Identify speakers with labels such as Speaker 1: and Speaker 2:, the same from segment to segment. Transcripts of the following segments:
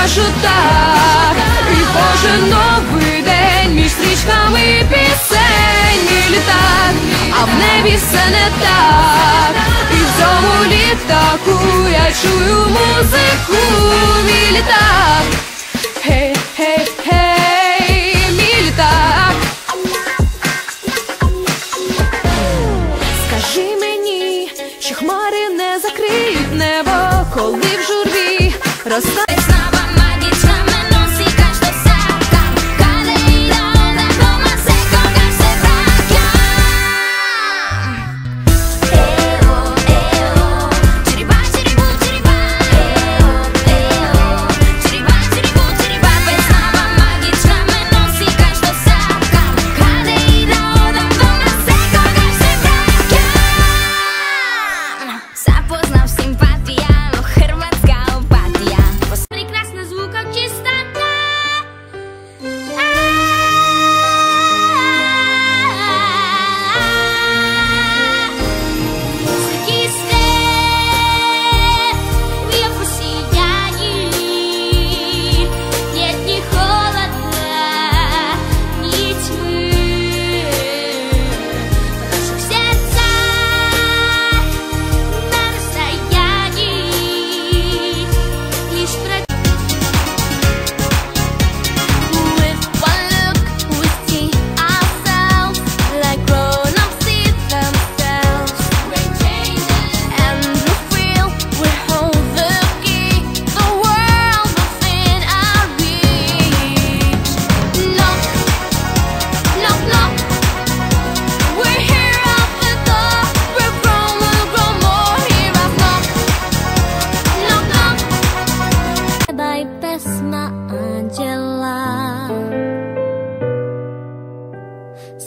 Speaker 1: кажу так, і кожен новий день між стрічками пісень мій літак, а в небі все не так. І в цьому літаку я чую музику, мій літак. Гей, гей, гей, мій літак. Скажи мені, що хмари не закриють небо, коли в журбі розтане.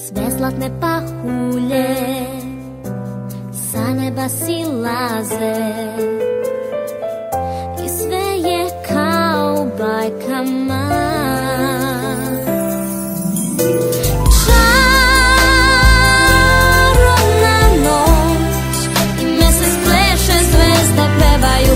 Speaker 2: Svetlatne pahulje sa neba silaze i sve je kao u bajkama. Čarobna noć i mesec pleše, zvezde pevaju.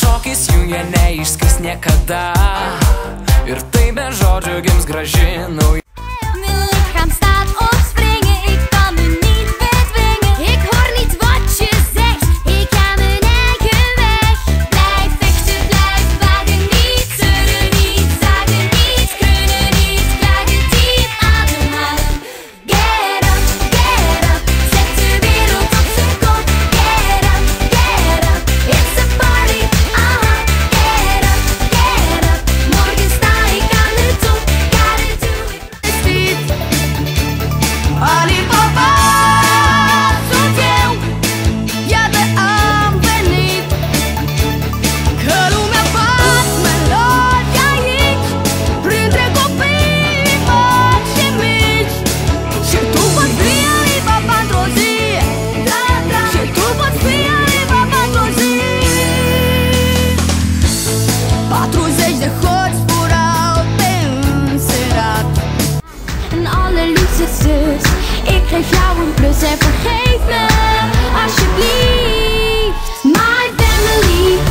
Speaker 3: Šokis jungia neišskris niekada ir tai be žodžių gims graži nauja.
Speaker 2: geef jou een plus en vergeef me alsjeblieft. My family